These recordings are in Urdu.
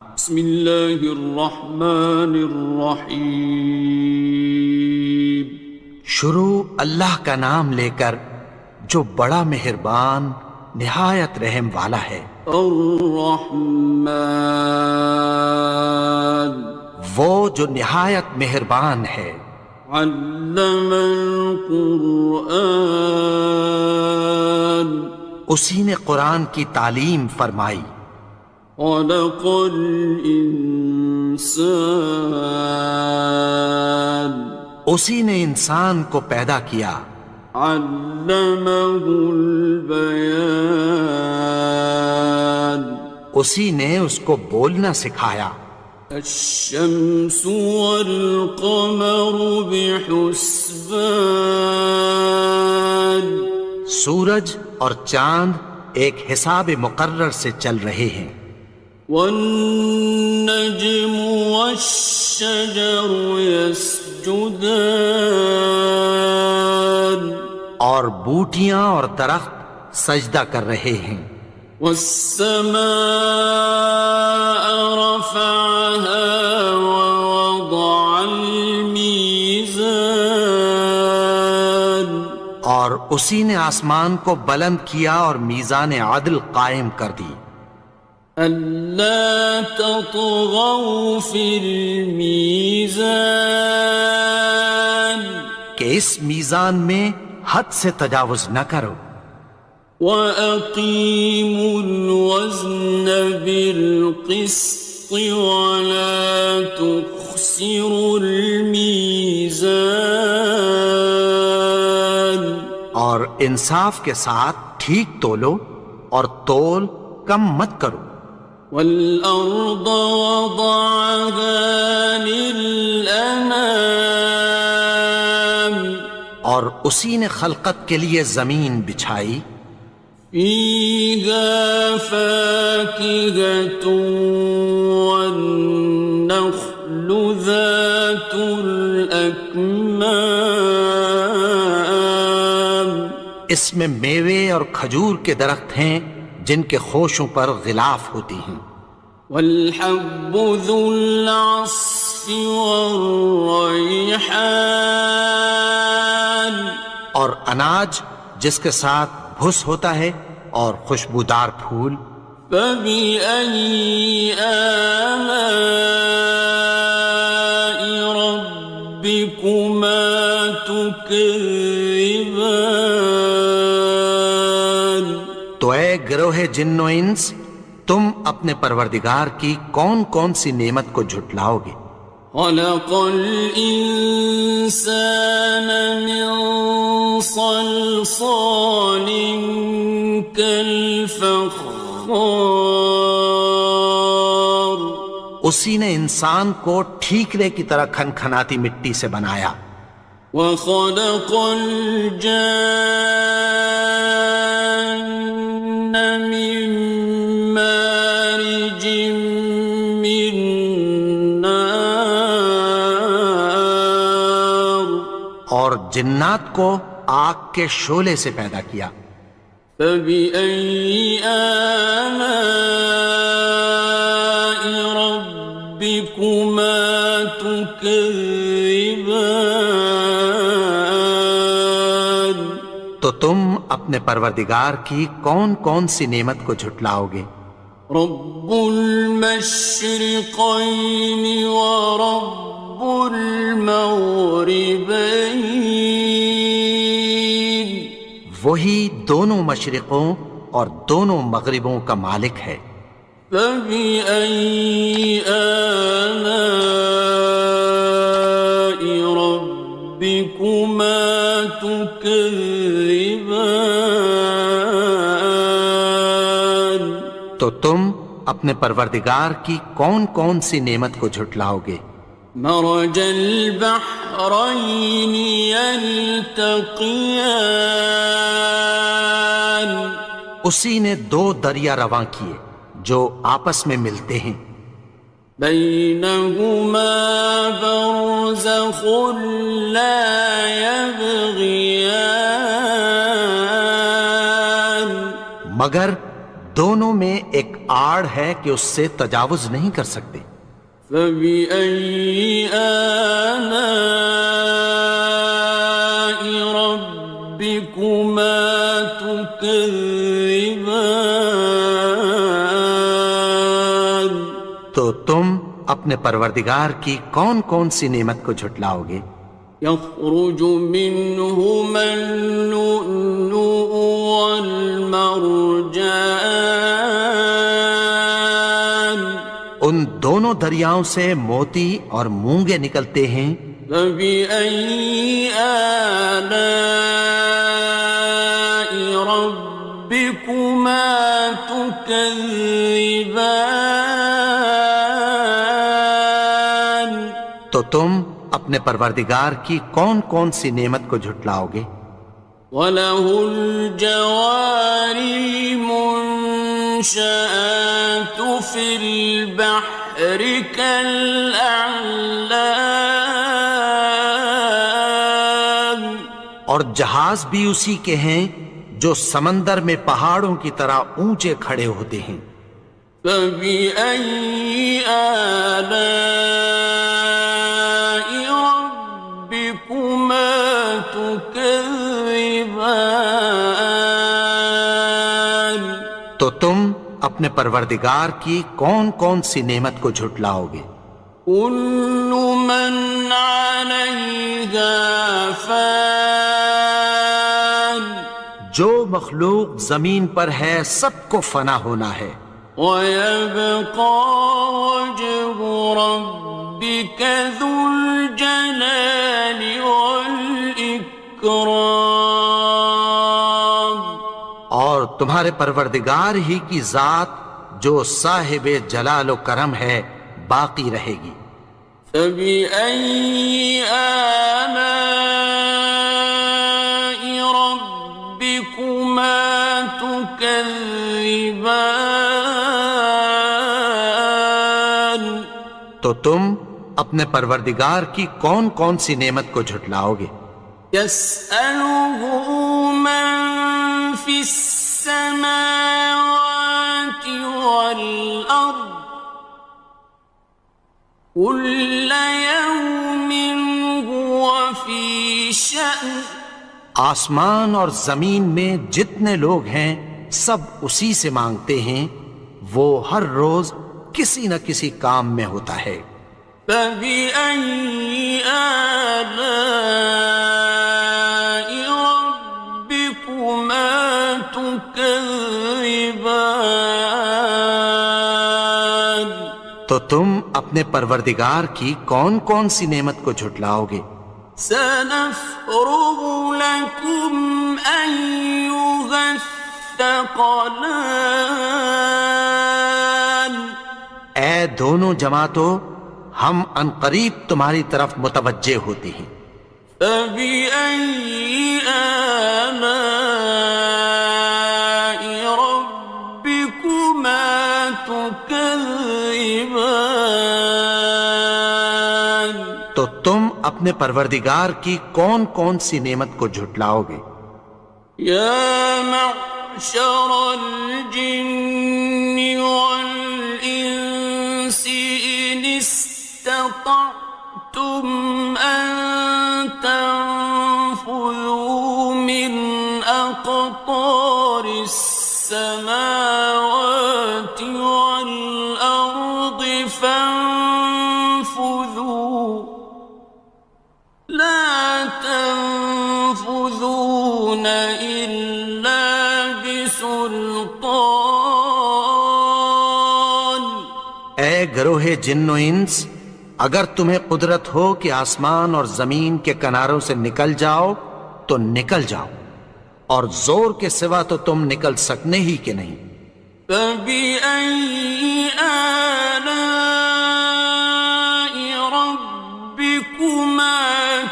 بسم اللہ الرحمن الرحیم۔ شروع اللہ کا نام لے کر جو بڑا مہربان نہایت رحم والا ہے۔ الرحمن، وہ جو نہایت مہربان ہے۔ علم القرآن، اسی نے قرآن کی تعلیم فرمائی۔ خلق الانسان، اسی نے انسان کو پیدا کیا۔ علمہ البیان، اسی نے اس کو بولنا سکھایا۔ الشمس والقمر بحسبان، سورج اور چاند ایک حساب مقرر سے چل رہے ہیں۔ والنجم والشجر يسجدان، اور بوٹیاں اور درخت سجدہ کر رہے ہیں۔ والسماء رفعها ووضع الميزان، اور اسی نے آسمان کو بلند کیا اور میزان عدل قائم کر دی۔ ألا تطغوا في الميزان، کہ اس میزان میں حد سے تجاوز نہ کرو۔ وَأَقِيمُوا الْوَزْنَ بِالْقِسْطِ وَلَا تُخْسِرُوا الْمِيزَانَ، اور انصاف کے ساتھ ٹھیک تولو اور تول کم مت کرو۔ وَالْأَرْضَ وَضَعَهَا لِلْأَنَامِ، اور اسی نے خلقت کے لیے زمین بچھائی۔ فِيهَا فَاكِهَةٌ وَالنَّخْلُ ذَاتُ الْأَكْمَامِ، اس میں میوے اور کھجور کے درخت ہیں جن کے خوشوں پر غلاف ہوتی ہیں۔ وَالْحَبُّ ذُو الْعَصْفِ وَالرَّيْحَانِ، اور اناج جس کے ساتھ بھس ہوتا ہے اور خوشبودار پھول۔ فَبِأَيِّ آلَاءِ رَبِّكُمَا تُكَذِّبَانِ، تو اے گروہ جن و انس، تم اپنے پروردگار کی کون کون سی نعمت کو جھٹلاؤ گے؟ خَلَقَ الْإِنسَانَ مِنْ صَلْصَالٍ كَالْفَخَّارِ، اسی نے انسان کو ٹھیکرے کی طرح کھنکھناتی مٹی سے بنایا۔ وَخَلَقَ الْجَانَّ مِن مَّارِجٍ مِّن نَّارٍ، اور جنات کو آگ کے شعلے سے پیدا کیا۔ فَبِأَيِّ آلَاءِ رَبِّكُمَا تُكَذِّبَانِ، تو تم اپنے پروردگار کی کون کون سی نعمت کو جھٹلاؤ گے؟ رب المشرقين ورب المغربين، وہی دونوں مشرقوں اور دونوں مغربوں کا مالک ہے۔ فبأي آلاء ربكما تكذبان، تو تم اپنے پروردگار کی کون کون سی نعمت کو جھٹلاؤ گے؟ مرج البحرين يلتقيان، اسی نے دو دریا رواں کیے جو آپس میں ملتے ہیں۔ بينهما برزخ لا يبغيان، مگر دونوں میں ایک آڑ ہے کہ اس سے تجاوز نہیں کر سکتے. فبأي آلاء ربكما تكذبان. تو تم اپنے پروردگار کی کون کون سی نعمت کو جھٹلاؤ گے؟ يخرج منهما اللؤلؤ والمرجان. ان دونوں دریاؤں سے موتی اور مونگے نکلتے ہیں. فبأي آلاء ربكما تكذبان. تو تم اپنے پروردگار کی کون کون سی نعمت کو جھٹلاؤ گے؟ وَلَهُ الْجَوَارِ الْمُنشَآتُ فِي الْبَحْرِ كَالْأَعْلَامِ. اور جہاز بھی اسی کے ہیں جو سمندر میں پہاڑوں کی طرح اونچے کھڑے ہوتے ہیں. فَبِأَيِّ آلَاءِ رَبِّكُمَا تُكَذِّبَانِ. تو تم اپنے پروردگار کی کون کون سی نعمت کو جھٹلاؤ گے؟ كُلُّ مَنْ عَلَيْهَا فَانٍ. جو مخلوق زمین پر ہے سب کو فنا ہونا ہے. وَيَبْقَى وَجْهُ رَبِّكَ ذُو الْجَلَالِ وَالْإِكْرَامِ. اور تمہارے پروردگار ہی کی ذات جو صاحب جلال و کرم ہے باقی رہے گی. فَبِأَيِّ آلَاءِ رَبِّكُمَا تُكَذِّبَانِ. تو تم اپنے پروردگار کی کون کون سی نعمت کو جھٹلاؤ گے؟ يَسْأَلُهُ مَن فِي السَّمَاوَاتِ وَالْأَرْضِ كُلَّ يَوْمٍ هُوَ فِي شَأْنٍ. آسمان اور زمین میں جتنے لوگ ہیں سب اسی سے مانگتے ہیں، وہ ہر روز کسی نہ کسی کام میں ہوتا ہے. فَبِأَيِّ آلَاءِ رَبِّكُمَا تُكَذِّبَانِ. تو تم اپنے پروردگار کی کون کون سی نعمت کو جھٹلاؤ گے؟ سَنَفْرُغُ لَكُمْ أَيُّهَ الثَّقَلَانِ. اے دونوں جماعتوں، ہم عنقریب تمہاری طرف متوجہ ہوتے ہیں. فَبِأَيِّ آلَاءِ رَبِّكُمَا تُكَذِّبَانِ. تو تم اپنے پروردگار کی کون کون سی نعمت کو جھٹلاؤ گے؟ يَا مَعْشَرَ الْجِنِّ وَالْإِنسِ إِنِ اسْتَطَعْتُمْ أَن تَنفُذُوا مِنْ أَقْطَارِ السَّمَاوَاتِ وَالْأَرْضِ فَانفُذُوا لَا تَنفُذُونَ إِلَّا بِسُلْطَانٍ. اے گروہ جن و انس، اگر تمہیں قدرت ہو کہ آسمان اور زمین کے کناروں سے نکل جاؤ تو نکل جاؤ، اور زور کے سوا تو تم نکل سکنے ہی کہ نہیں. فَبِأَيِّ آلَاءِ رَبِّكُمَا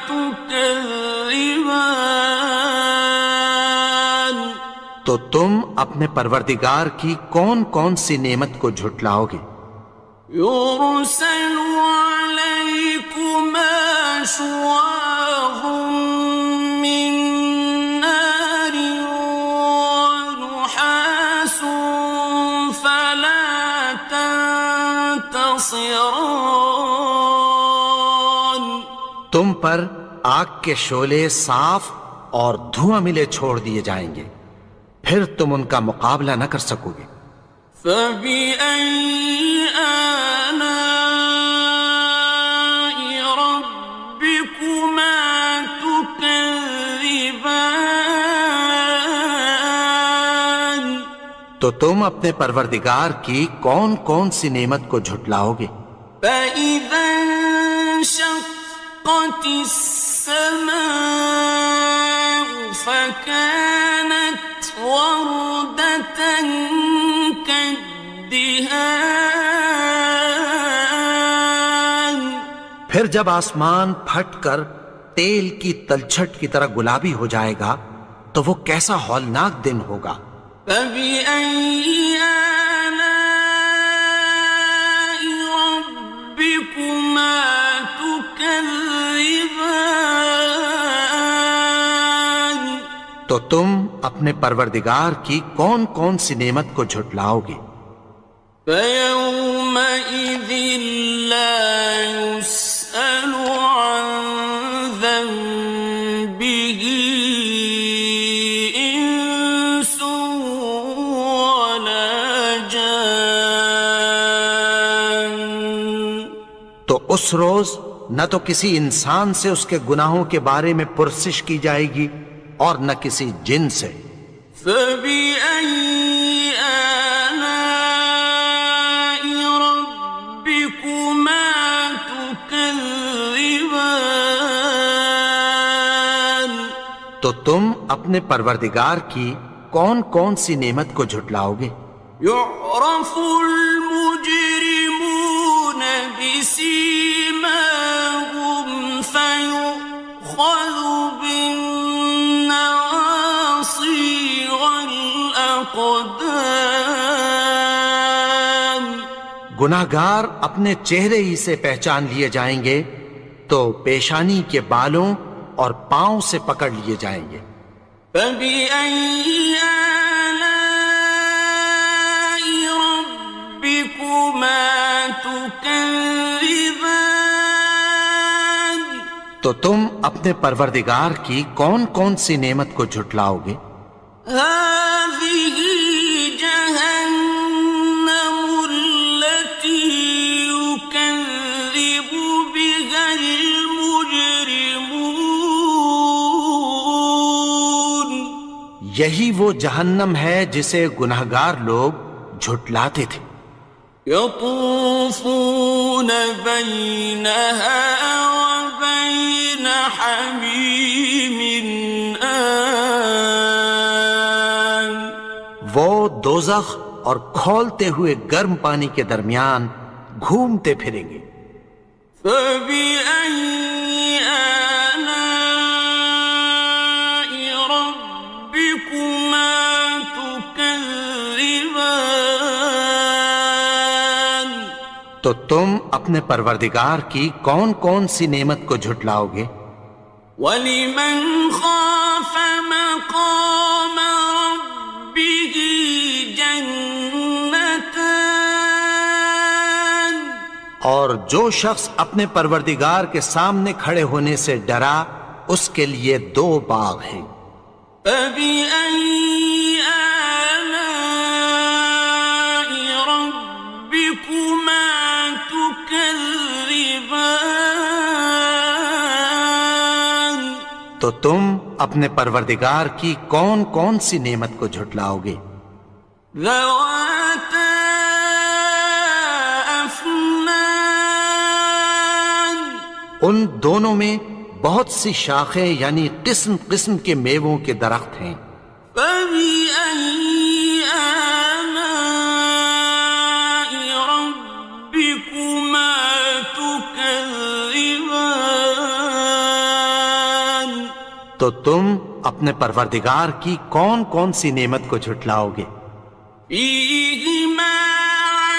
تُكَذِّبَانِ. تو تم اپنے پروردگار کی کون کون سی نعمت کو جھٹلاؤ گے؟ يُرْسَلُ عَلَيْكُمَا شُوَاظٌ مِّن نَّارٍ وَنُحَاسٌ ينتصران تم پر آگ کے شعلے صاف اور دھواں ملے چھوڑ دیے جائیں گے، پھر تم ان کا مقابلہ نہ کر سکو گے۔ فبأي آلاء ربكما تكذبان تو تم اپنے پروردگار کی کون کون سی نعمت کو جھٹلاؤ گے؟ فإذا انشقت السماء فكانت وردة كالدهان پھر جب آسمان پھٹ کر تیل کی تلچھٹ کی طرح گلابی ہو جائے گا تو وہ کیسا ہولناک دن ہوگا۔ فبأي آلاء ربكما تكذبان تو تم اپنے پروردگار کی کون کون سی نعمت کو جھٹلاؤ گے؟ فيومئذ لا يسأل عن ذنبه إنس ولا جان تو اس روز نہ تو کسی انسان سے اس کے گناہوں کے بارے میں پرسش کی جائے گی اور نہ کسی جن سے۔ فبأي آلاء ربكما تكذبان تو تم اپنے پروردگار کی کون کون سی نعمت کو جھٹلاؤ گے؟ يعرف المجرمون بسيماهم فيؤخذ بالنواصي والأقدام گناہگار اپنے چہرے ہی سے پہچان لیے جائیں گے تو پیشانی کے بالوں اور پاؤں سے پکڑ لیے جائیں گے۔ فبأي آلاء ربكما تكذبان تو تم اپنے پروردگار کی کون کون سی نعمت کو جھٹلاؤ گے؟ هذه جهنم التي يكذب بها المجرمون یہی وہ جہنم ہے جسے گناہگار لوگ جھٹلاتے تھے۔ يطوفون بينها وبين حميم آن وہ دوزخ اور کھولتے ہوئے گرم پانی کے درمیان گھومتے پھریں گے۔ فبأي آلاء ربكما تكذبان تو تم اپنے پروردگار کی کون کون سی نعمت کو جھٹلاؤ گے؟ وَلِمَنْ خَافَ مَقَامَ رَبِّهِ جَنَّتَانِ اور جو شخص اپنے پروردگار کے سامنے کھڑے ہونے سے ڈرا اس کے لیے دو باغ ہیں۔ فَبِأَيِّ آلَاءِ رَبِّكُمَا تُكَذِّبَانِ تو تم اپنے پروردگار کی کون کون سی نعمت کو جھٹلاؤ گے؟ ذَوَاتَا أَفْنَانٍ ان دونوں میں بہت سی شاخیں یعنی قسم قسم کے میووں کے درخت ہیں۔ فَبِأَيِّ آلَاءِ رَبِّكُمَا تُكَذِّبَانِ تو تم اپنے پروردگار کی کون کون سی نعمت کو جھٹلاؤ گے؟ فِيهِمَا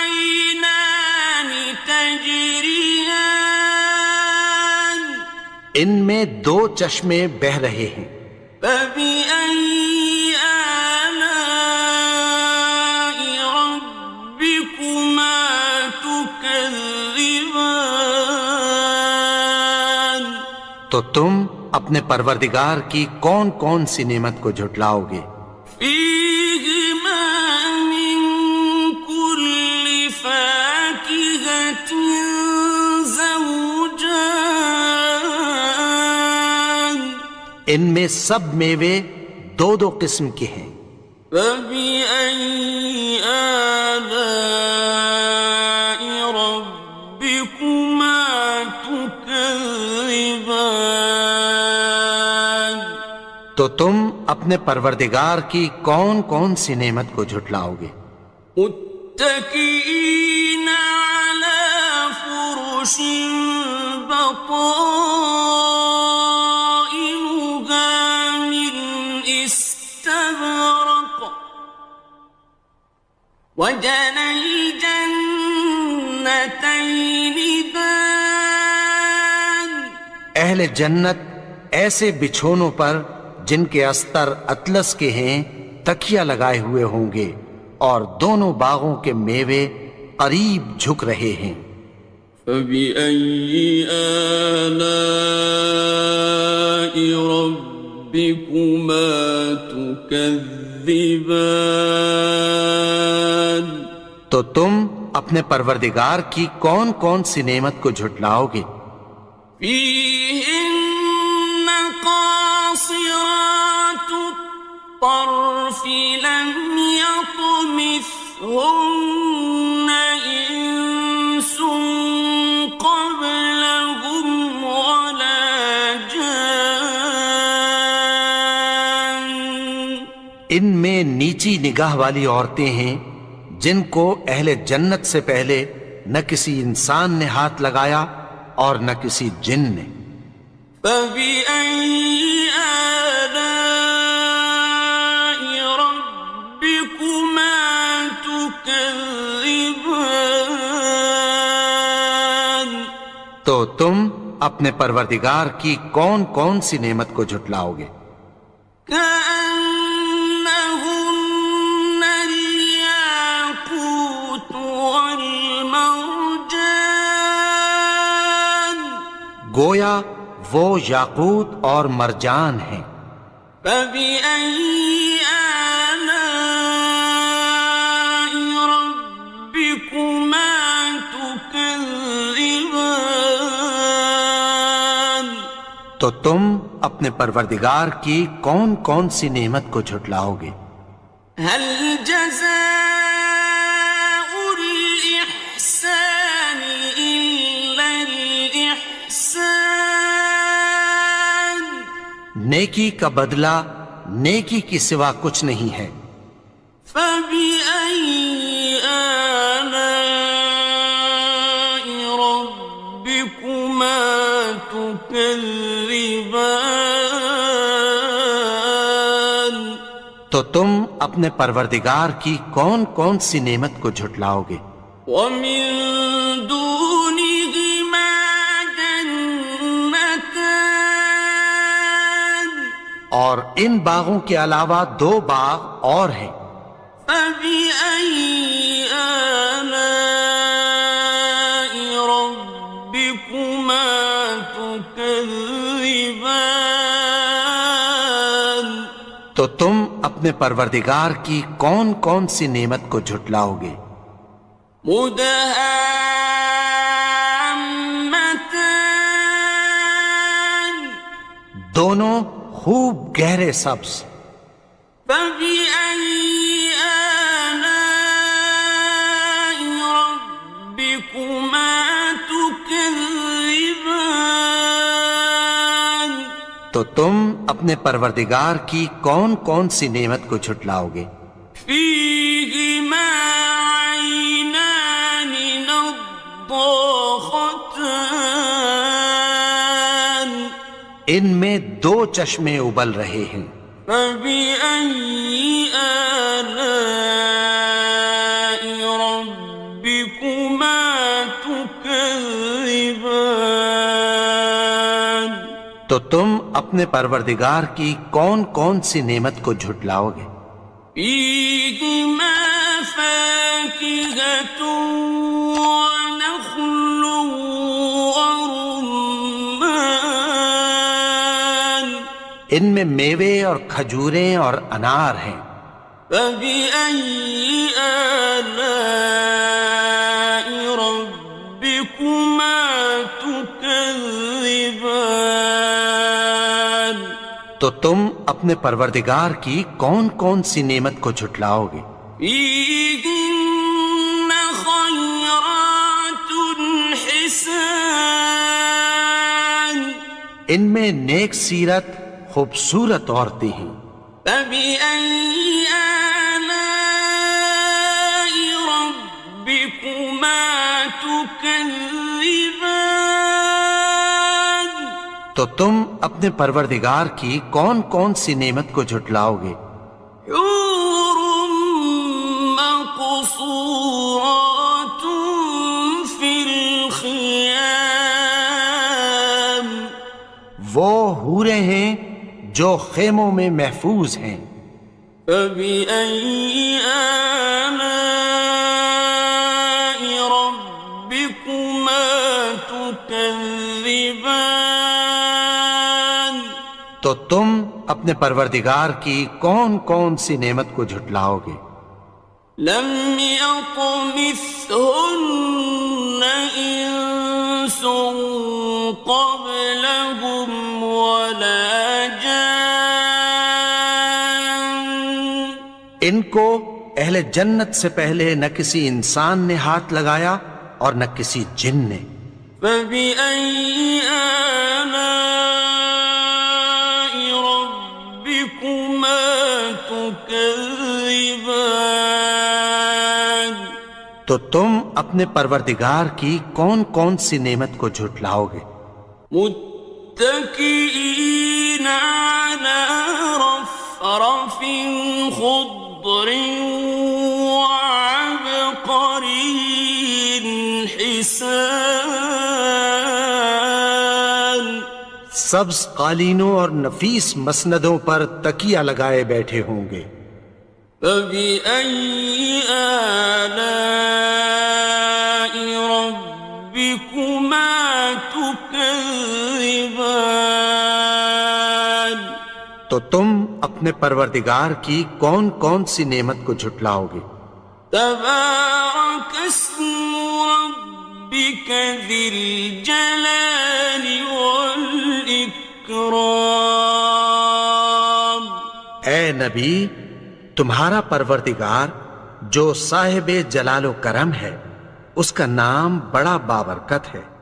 عَيْنَانِ تَجْرِيَانِ ان میں دو چشمے بہہ رہے ہیں۔ فَبِأَيِّ آلَاءِ رَبِّكُمَا تُكَذِّبَانِ تكذبان تو تم اپنے پروردگار کی کون کون سی نعمت کو جھٹلاؤ گے؟ فيهما من كل فاكهة زوجان ان میں سب میوے دو دو قسم کے ہیں۔ فبأي آلاء ربكما تكذبان تو تم اپنے پروردگار کی کون کون سی نعمت کو جھٹلاؤ گے؟ متكئين على فرش بطائنها من استبرق وجنى الجنتين دان اہل جنت ایسے بچھونوں پر جن کے استر اطلس کے ہیں تکیہ لگائے ہوئے ہوں گے، اور دونوں باغوں کے میوے قریب جھک رہے ہیں۔ فبأي آلاء ربكما تكذبان تو تم اپنے پروردگار کی کون کون سی نعمت کو جھٹلاؤ گے؟ فيهن قاصرات الطرف لم يطمثهن إنس قبلهم ولا جان ان میں نیچی نگاہ والی عورتیں ہیں جن کو اہل جنت سے پہلے نہ کسی انسان نے ہاتھ لگایا اور نہ کسی جن نے۔ فبأي آلاء ربكما تكذبان تو تم اپنے پروردگار کی کون کون سی نعمت کو جھٹلاؤ گے؟ كأنهن الياقوت والمرجان گویا وہ یاقوت اور مرجان ہیں۔ فبأي آلاء ربكما تكذبان تو تم اپنے پروردگار کی کون کون سی نعمت کو جھٹلاؤ گے؟ هل جزاء الإحسان إلا الإحسان نیکی کا بدلہ نیکی کی سوا کچھ نہیں ہے۔ فبأي آلاء ربكما تكذبان تو تم اپنے پروردگار کی کون کون سی نعمت کو جھٹلاؤ گے؟ ومن دونهما جنتان اور ان باغوں کے علاوہ دو باغ اور ہیں۔ فبأي آلاء ربكما تكذبان تو تم اپنے پروردگار کی کون کون سی نعمت کو جھٹلاؤ گے؟ مدهامتان دونوں خوب گہرے سبز۔ فبأي آلاء ربكما تكذبان تو تم اپنے پروردگار کی کون کون سی نعمت کو جھٹلاؤ گے؟ فيهما عينان نضاختان ان میں دو چشمے ابل رہے ہیں۔ فبأي آلاء ربكما تكذبان تو تم اپنے پروردگار کی کون کون سی نعمت کو جھٹلاؤ گے؟ فيهما فاكهة ونخل ان میں میوے اور کھجوریں اور انار ہیں۔ فبأي آلاء ربكما تكذبان؟ تو تم اپنے پروردگار کی کون کون سی نعمت کو جھٹلاؤ گے؟ فيهن خيرات حسان، ان میں نیک سیرت خوبصورت عورتیں ہیں۔ فبأي آلاء ربكما تكذبان؟ تو تم اپنے پروردگار کی کون کون سی نعمت کو جھٹلاؤ گے؟ حور مقصورات في الخيام، وہ حوریں ہیں جو خیموں میں محفوظ ہیں۔ فبأي آلاء ربكما تكذبان؟ تو تم اپنے پروردگار کی کون کون سی نعمت کو جھٹلاؤ گے؟ لم يطمثهن إنس قبلهم ولا جان، ان کو اہل جنت سے پہلے نہ کسی انسان نے ہاتھ لگایا اور نہ کسی جن نے۔ فبأي آلاء ربكما تكذبان؟ تو تم اپنے پروردگار کی کون کون سی نعمت کو جھٹلاؤ گے؟ متكئين على رفرف خضر وعبقري حسان، سبز قالینوں اور نفیس مسندوں پر تکیہ لگائے بیٹھے ہوں گے۔ فبأي آلاء ربكما تكذبان؟ تو تم اپنے پروردگار کی کون کون سی نعمت کو جھٹلاؤ گے؟ تبارك اسم ربك ذي الجلال والإكرام۔ اے نبی، تمہارا پروردگار جو صاحب جلال و کرم ہے، اس کا نام بڑا بابرکت ہے۔